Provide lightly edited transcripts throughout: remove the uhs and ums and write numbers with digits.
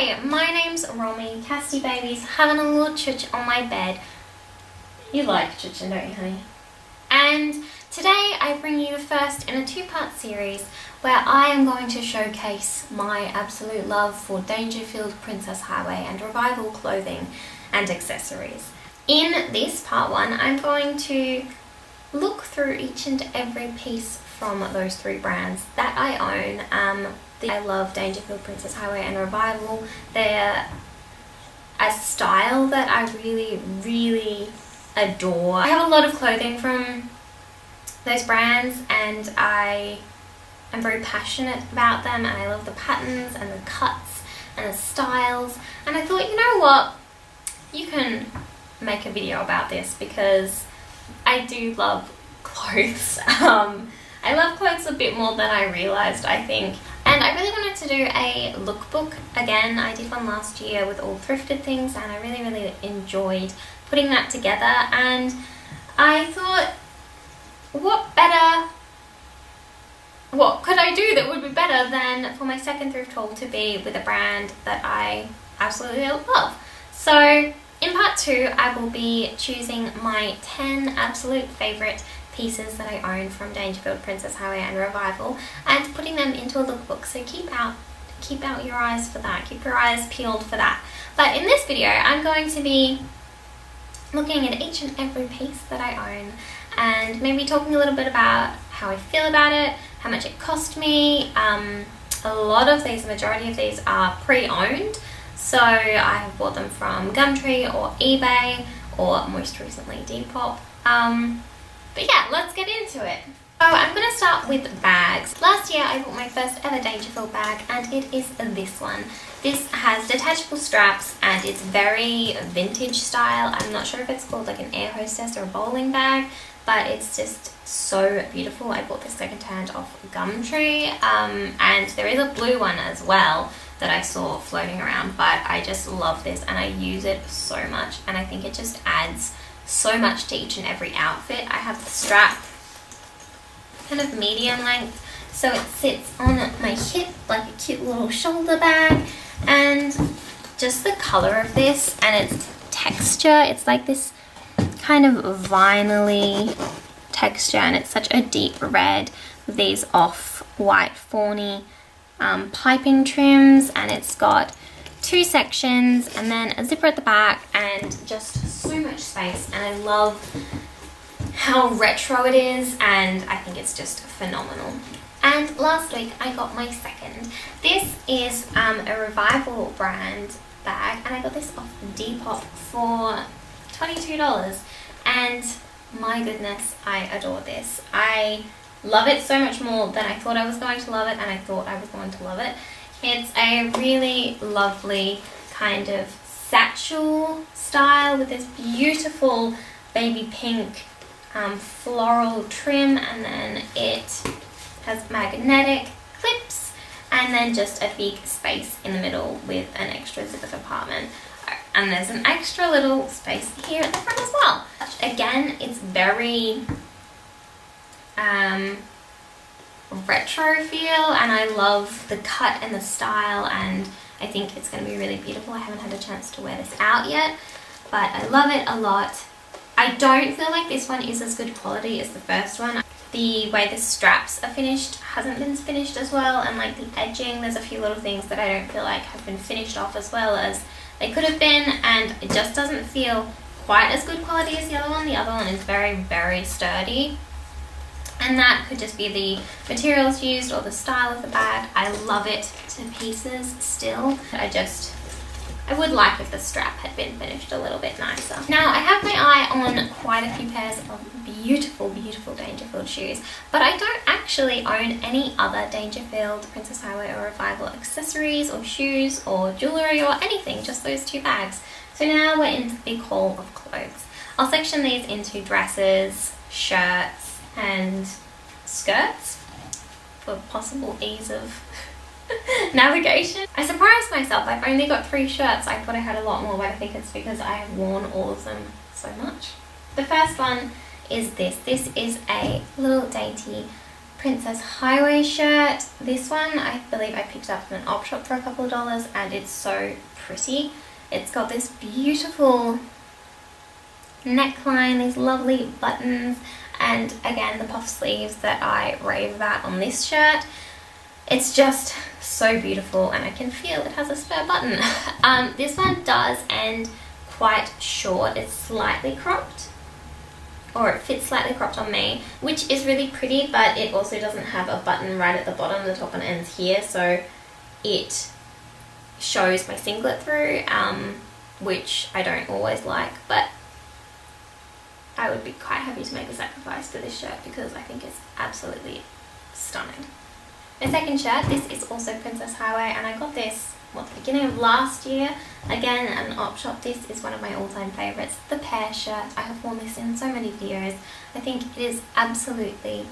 Hi, my name's Romy, Casty Babies, having a little chooch on my bed. You like chooching, don't you, honey? And today I bring you the first in a two-part series where I am going to showcase my absolute love for Dangerfield, Princess Highway and Revival clothing and accessories. In this part one, I'm going to look through each and every piece from those three brands that I own. I love Dangerfield, Princess Highway and Revival. They're a style that I really adore. I have a lot of clothing from those brands and I am very passionate about them, and I love the patterns and the cuts and the styles, and I thought, you know what, you can make a video about this because I do love clothes. I love clothes a bit more than I realised, I think. And I really wanted to do a lookbook again. I did one last year with all thrifted things and I really enjoyed putting that together, and I thought, what could I do that would be better than for my second thrift haul to be with a brand that I absolutely love. So in part two, I will be choosing my 10 absolute favourite pieces that I own from Dangerfield, Princess Highway and Revival, and putting them into a lookbook. So keep out your eyes for that. Keep your eyes peeled for that. But in this video, I'm going to be looking at each and every piece that I own and maybe talking a little bit about how I feel about it, how much it cost me. A lot of these, the majority of these are pre-owned. So I have bought them from Gumtree or eBay or most recently Depop. But yeah, let's get into it. So I'm going to start with bags. Last year I bought my first ever Dangerfield bag and it is this one. This has detachable straps and it's very vintage style. I'm not sure if it's called like an air hostess or a bowling bag, but it's just so beautiful. I bought this secondhand off Gumtree, and there is a blue one as well that I saw floating around, but I just love this and I use it so much, and I think it just adds so much to each and every outfit. I have the strap kind of medium length, so it sits on my hip like a cute little shoulder bag, and just the color of this and its texture, it's like this kind of vinyl-y texture, and it's such a deep red with these off-white fawny piping trims, and it's got two sections and then a zipper at the back and just so much space, and I love how retro it is and I think it's just phenomenal. And last week I got my second. This is a Revival brand bag, and I got this off Depop for $22, and my goodness, I adore this. I love it so much more than I thought I was going to love it, and I thought I was going to love it. It's a really lovely kind of satchel style with this beautiful baby pink floral trim, and then it has magnetic clips and then just a big space in the middle with an extra zipper compartment. And there's an extra little space here at the front as well. Again, it's very retro feel, and I love the cut and the style, and I think it's going to be really beautiful. I haven't had a chance to wear this out yet, but I love it a lot. I don't feel like this one is as good quality as the first one. The way the straps are finished hasn't been finished as well, and like the edging, there's a few little things that I don't feel like have been finished off as well as they could have been, and it just doesn't feel quite as good quality as the other one. The other one is very sturdy, and that could just be the materials used or the style of the bag. I love it to pieces still. I would like if the strap had been finished a little bit nicer. Now I have my eye on quite a few pairs of beautiful Dangerfield shoes, but I don't actually own any other Dangerfield, Princess Highway or Revival accessories or shoes or jewellery or anything, just those two bags. So now we're into the big haul of clothes. I'll section these into dresses, shirts and skirts for possible ease of navigation. I surprised myself. I've only got 3 shirts. I thought I had a lot more, but I think it's because I have worn all of them so much. The first one is this. This is a little dainty Princess Highway shirt. This one I believe I picked up in an op shop for a couple of dollars, and it's so pretty. It's got this beautiful neckline, these lovely buttons, and again the puff sleeves that I rave about on this shirt. It's just so beautiful, and I can feel it has a spare button. This one does end quite short. It's slightly cropped, or it fits slightly cropped on me, which is really pretty, but it also doesn't have a button right at the bottom. The top one ends here, so it shows my singlet through, which I don't always like, but I would be quite happy to make a sacrifice for this shirt because I think it's absolutely stunning. My second shirt, this is also Princess Highway, and I got this the beginning of last year, again at an op shop. This is one of my all-time favourites, the pear shirt. I have worn this in so many videos. I think it is absolutely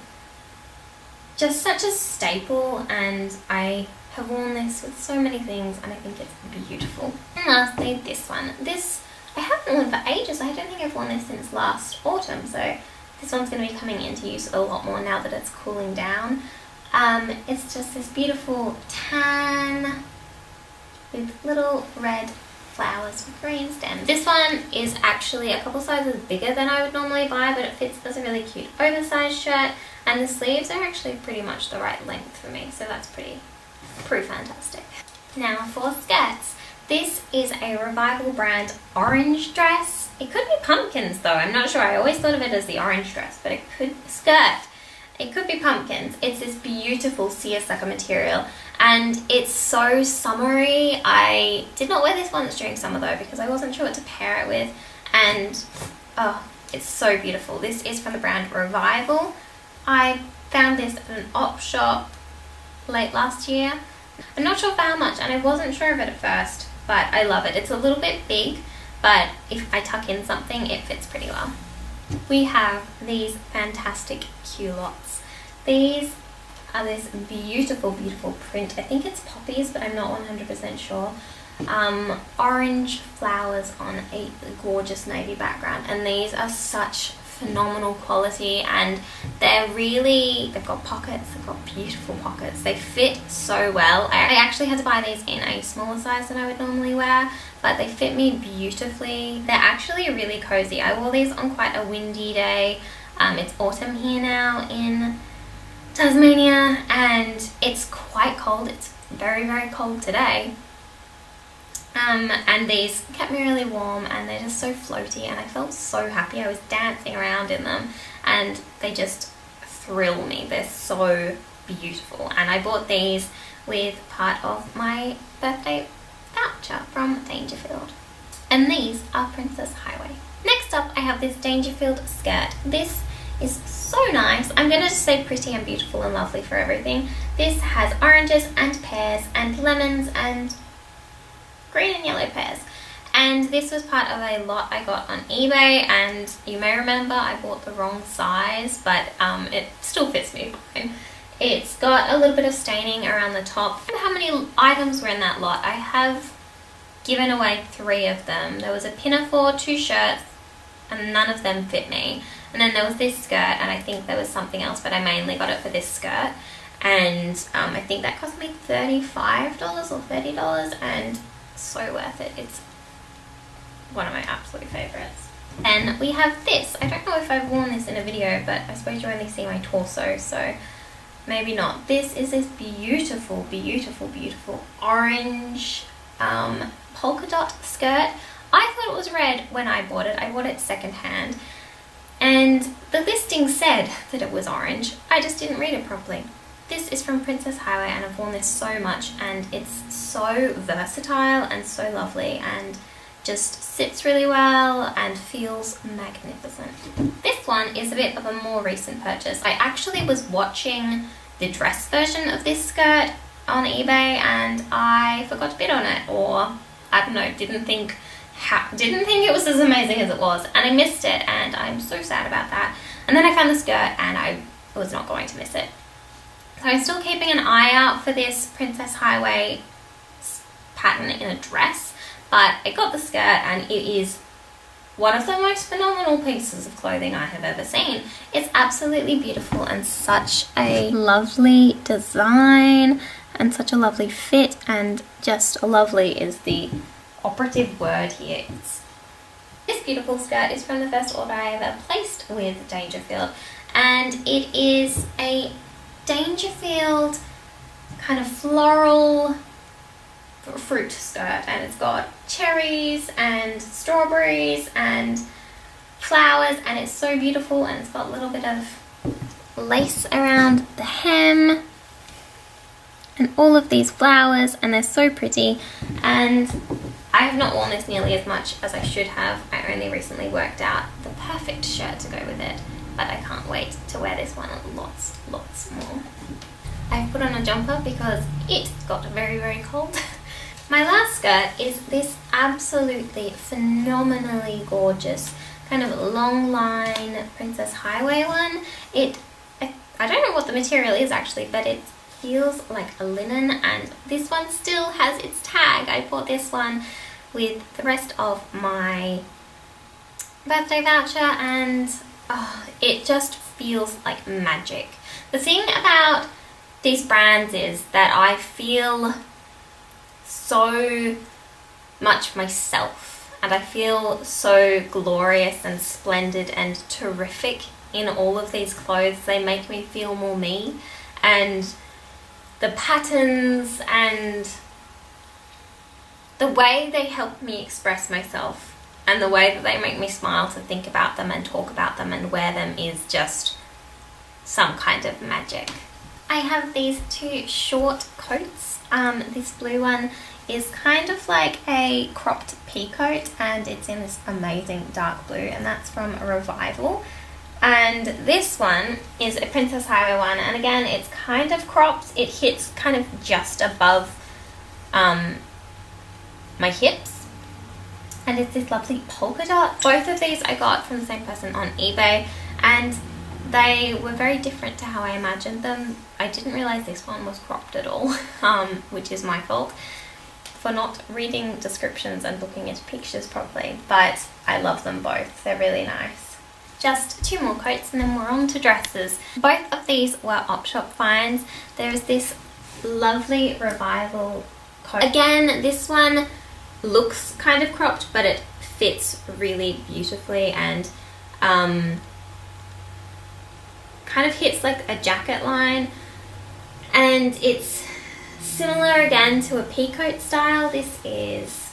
just such a staple, and I have worn this with so many things, and I think it's beautiful. And lastly, this one. This I haven't worn for ages. I don't think I've worn this since last autumn, so this one's going to be coming into use a lot more now that it's cooling down. It's just this beautiful tan with little red flowers with green stems. This one is actually a couple sizes bigger than I would normally buy, but it fits as a really cute oversized shirt, and the sleeves are actually pretty much the right length for me, so that's pretty fantastic. Now for skirts. This is a Revival brand orange dress. It could be pumpkins though, I'm not sure. I always thought of it as the orange dress, but it could be pumpkins. It's this beautiful seersucker material, and it's so summery. I did not wear this once during summer though because I wasn't sure what to pair it with, and oh, it's so beautiful. This is from the brand Revival. I found this at an op shop late last year. I'm not sure for how much, and I wasn't sure of it at first, but I love it. It's a little bit big, but if I tuck in something, it fits pretty well. We have these fantastic culottes. These are this beautiful, beautiful print. I think it's poppies, but I'm not 100% sure. Orange flowers on a gorgeous navy background, and these are such phenomenal quality, and they've got pockets, they've got beautiful pockets. They fit so well. I actually had to buy these in a smaller size than I would normally wear, but they fit me beautifully. They're actually really cozy. I wore these on quite a windy day. It's autumn here now in Tasmania, and it's quite cold. It's very, very cold today. And these kept me really warm, and they're just so floaty, and I felt so happy. I was dancing around in them, and they just thrill me. They're so beautiful, and I bought these with part of my birthday voucher from Dangerfield. And these are Princess Highway. Next up, I have this Dangerfield skirt. This is so nice. I'm going to just say pretty and beautiful and lovely for everything. This has oranges and pears and lemons and green and yellow pears, and this was part of a lot I got on eBay, and you may remember I bought the wrong size, but it still fits me fine. It's got a little bit of staining around the top. I don't know how many items were in that lot. I have given away 3 of them. There was a pinafore, 2 shirts, and none of them fit me, and then there was this skirt, and I think there was something else, but I mainly got it for this skirt, and I think that cost me $35 or $30, and so worth it. It's one of my absolute favorites. Then we have this. I don't know if I've worn this in a video, but I suppose you only see my torso, so maybe not. This is this beautiful, beautiful, beautiful orange polka dot skirt. I thought it was red when I bought it. I bought it secondhand, and the listing said that it was orange. I just didn't read it properly. This is from Princess Highway, and I've worn this so much, and it's so versatile and so lovely, and just sits really well and feels magnificent. This one is a bit of a more recent purchase. I actually was watching the dress version of this skirt on eBay, and I forgot to bid on it, or I don't know, didn't think it was as amazing as it was, and I missed it, and I'm so sad about that. And then I found the skirt, and I was not going to miss it. So I'm still keeping an eye out for this Princess Highway pattern in a dress, but I got the skirt, and it is one of the most phenomenal pieces of clothing I have ever seen. It's absolutely beautiful and such a lovely design and such a lovely fit, and just lovely is the operative word here. This beautiful skirt is from the first order I ever placed with Dangerfield, and it is a Dangerfield kind of floral fruit skirt, and it's got cherries and strawberries and flowers, and it's so beautiful, and it's got a little bit of lace around the hem and all of these flowers, and they're so pretty. And I have not worn this nearly as much as I should have. I only recently worked out the perfect shirt to go with it, but I can't wait to wear this one lots more. I've put on a jumper because it got very, very cold. My last skirt is this absolutely phenomenally gorgeous kind of long line Princess Highway one. I don't know what the material is actually, but it feels like a linen, and this one still has its tag. I bought this one with the rest of my birthday voucher, and it just feels like magic. The thing about these brands is that I feel so much myself, and I feel so glorious and splendid and terrific in all of these clothes. They make me feel more me, and the patterns and the way they help me express myself and the way that they make me smile to think about them and talk about them and wear them is just some kind of magic. I have these two short coats. This blue one is kind of like a cropped pea coat, and it's in this amazing dark blue, and that's from Revival. And this one is a Princess Highway one, and again it's kind of cropped. It hits kind of just above my hips, and it's this lovely polka dot. Both of these I got from the same person on eBay, and they were very different to how I imagined them. I didn't realize this one was cropped at all, which is my fault for not reading descriptions and looking at pictures properly, but I love them both. They're really nice. Just two more coats and then we're on to dresses. Both of these were op shop finds. There's this lovely Revival coat. Again, this one looks kind of cropped, but it fits really beautifully, and kind of hits like a jacket line, and it's similar again to a peacoat style. This is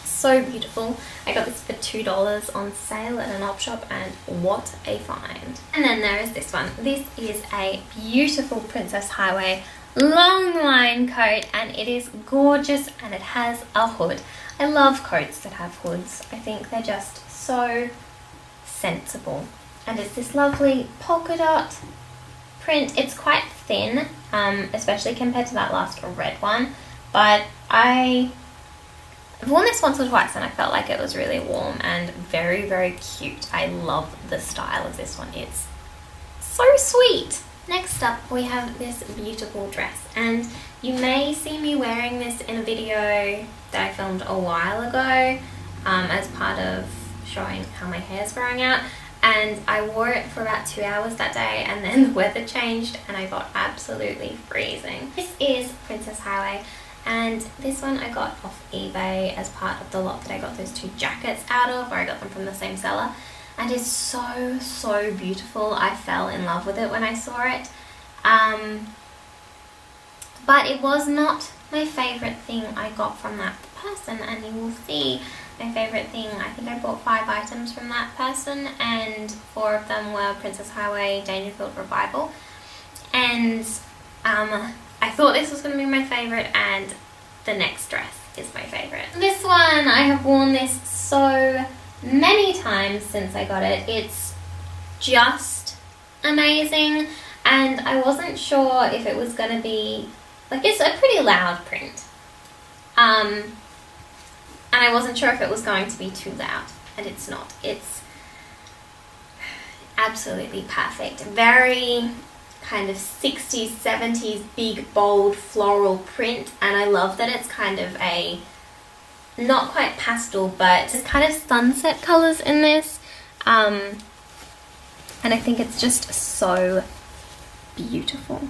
so beautiful. I got this for $2 on sale at an op shop, and what a find. And then there is this one. This is a beautiful Princess Highway long line coat, and it is gorgeous, and it has a hood. I love coats that have hoods. I think they're just so sensible. And it's this lovely polka dot print. It's quite thin, especially compared to that last red one, but I've worn this once or twice and I felt like it was really warm and very, very cute. I love the style of this one. It's so sweet. Next up, we have this beautiful dress, and you may see me wearing this in a video that I filmed a while ago as part of showing how my hair's growing out, and I wore it for about 2 hours that day, and then the weather changed and I got absolutely freezing. This is Princess Highway, and this one I got off eBay as part of the lot that I got those two jackets out of, or I got them from the same seller, and it's so, so beautiful. I fell in love with it when I saw it, but it was not my favourite thing I got from that person, and you will see my favourite thing. I think I bought 5 items from that person, and 4 of them were Princess Highway, Dangerfield, Revival, and I thought this was going to be my favourite, and the next dress is my favourite. This one, I have worn this so many times since I got it. It's just amazing, and I wasn't sure if it was going to be, like, it's a pretty loud print, and I wasn't sure if it was going to be too loud, and it's not. It's absolutely perfect. Very kind of 60s, 70s, big, bold, floral print, and I love that it's kind of a not quite pastel, but it's kind of sunset colours in this. And I think it's just so beautiful.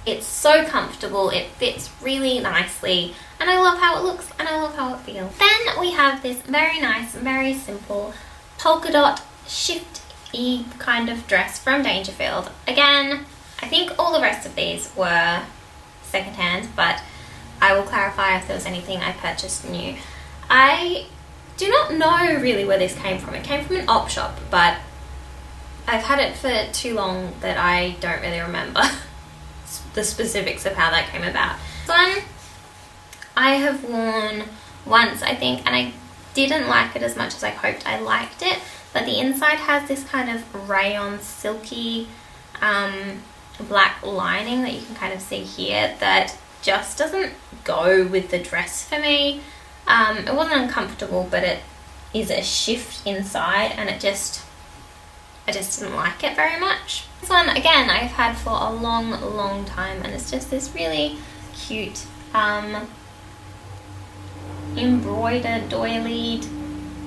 It's so comfortable, it fits really nicely, and I love how it looks and I love how it feels. Then we have this very nice, very simple polka dot shift-y kind of dress from Dangerfield. Again, I think all the rest of these were secondhand, but I will clarify if there was anything I purchased new. I do not know really where this came from. It came from an op shop, but I've had it for too long that I don't really remember the specifics of how that came about. This one I have worn once, I think, and I didn't like it as much as I hoped I liked it, but the inside has this kind of rayon silky black lining that you can kind of see here that just doesn't go with the dress for me. It wasn't uncomfortable, but it is a shift inside, and I just didn't like it very much. This one, again, I've had for a long time, and it's just this really cute embroidered doilied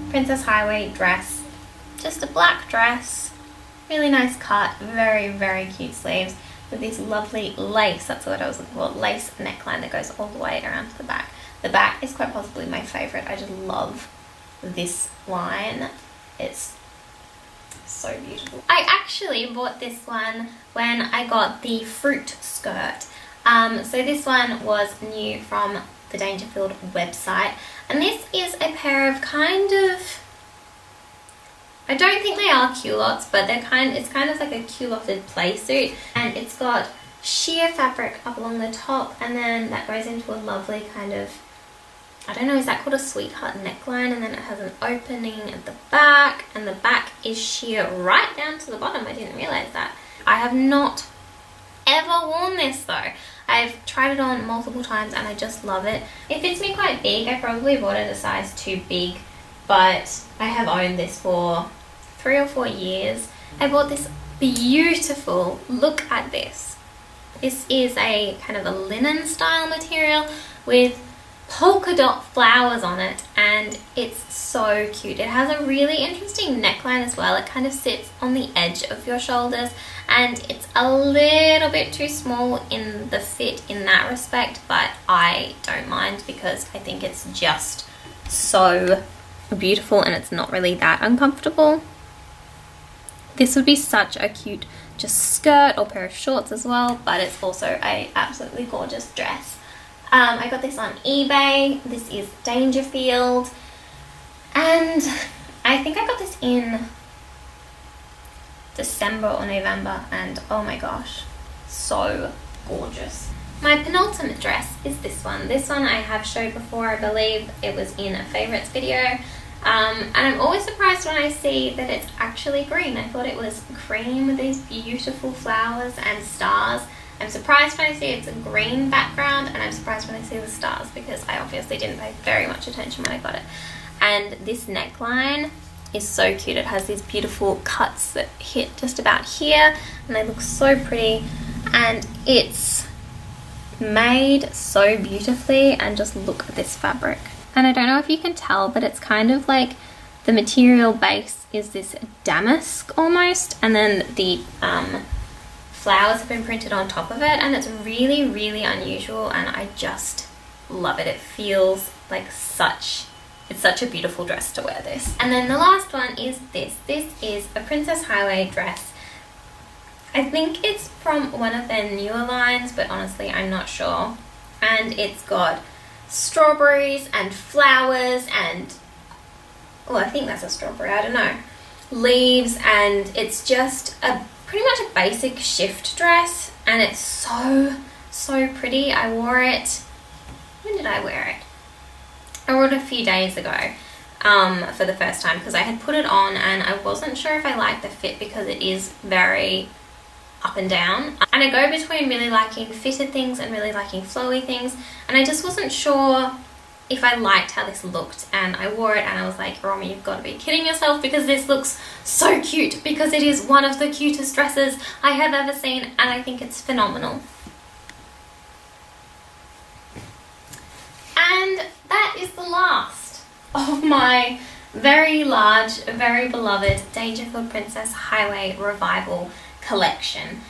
Princess Highway dress. Just a black dress, really nice cut, very cute sleeves with this lovely lace, that's what I was looking for, lace neckline that goes all the way around to the back. The back is quite possibly my favourite. I just love this line. It's so beautiful. I actually bought this one when I got the fruit skirt. So this one was new from the Dangerfield website, and this is a pair of kind of, I don't think they are culottes, but it's kind of like a culotted play suit, and it's got sheer fabric up along the top, and then that goes into a lovely kind of, I don't know, is that called a sweetheart neckline? And then it has an opening at the back, and the back is sheer right down to the bottom. I didn't realize that. I have not ever worn this though. I've tried it on multiple times and I just love it. It fits me quite big. I probably bought it a size too big, but I have owned this for 3 or 4 years. I bought this beautiful, look at this. This is a kind of a linen style material with polka dot flowers on it, and it's so cute. It has a really interesting neckline as well. It kind of sits on the edge of your shoulders, and it's a little bit too small in the fit in that respect, but I don't mind because I think it's just so beautiful and it's not really that uncomfortable. This would be such a cute just skirt or pair of shorts as well, but it's also a absolutely gorgeous dress. I got this on eBay. This is Dangerfield, and I think I got this in December or November, and oh my gosh, so gorgeous. My penultimate dress is this one. This one I have showed before, I believe it was in a favorites video, and I'm always surprised when I see that it's actually green. I thought it was cream with these beautiful flowers and stars. I'm surprised when I see it's a green background, and I'm surprised when I see the stars because I obviously didn't pay very much attention when I got it. And this neckline is so cute. It has these beautiful cuts that hit just about here, and they look so pretty, and it's made so beautifully. And just look at this fabric. And I don't know if you can tell, but it's kind of like the material base is this damask almost, and then the flowers have been printed on top of it, and it's really unusual, and I just love it. It feels like it's such a beautiful dress to wear this. And then the last one is this. This is a Princess Highway dress. I think it's from one of their newer lines, but honestly I'm not sure. And it's got strawberries and flowers and, oh, I think that's a strawberry, I don't know, leaves, and it's just a pretty much a basic shift dress, and it's so pretty. I wore it, when did I wear it? I wore it a few days ago for the first time because I had put it on and I wasn't sure if I liked the fit because it is very up and down, and I go between really liking fitted things and really liking flowy things, and I just wasn't sure if I liked how this looked, and I wore it and I was like, Romy, you've got to be kidding yourself because this looks so cute, because it is one of the cutest dresses I have ever seen, and I think it's phenomenal. And is the last of my very large, very beloved Dangerfield Princess Highway Revival collection.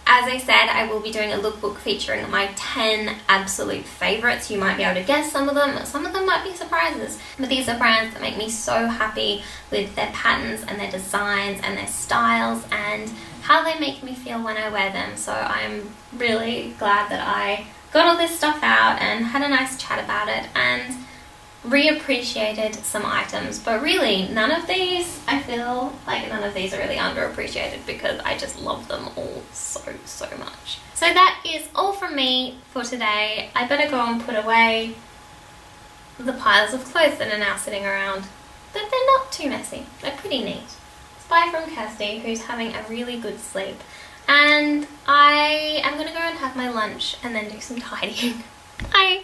As I said, I will be doing a lookbook featuring my 10 absolute favourites. You might be able to guess some of them might be surprises. But these are brands that make me so happy with their patterns and their designs and their styles and how they make me feel when I wear them. So I'm really glad that I got all this stuff out and had a nice chat about it and reappreciated some items. But really, none of these are really underappreciated because I just love them all so much. So that is all from me for today. I better go and put away the piles of clothes that are now sitting around. But they're not too messy. They're pretty neat. It's bye from Kirsty, who's having a really good sleep. And I am going to go and have my lunch and then do some tidying. Bye!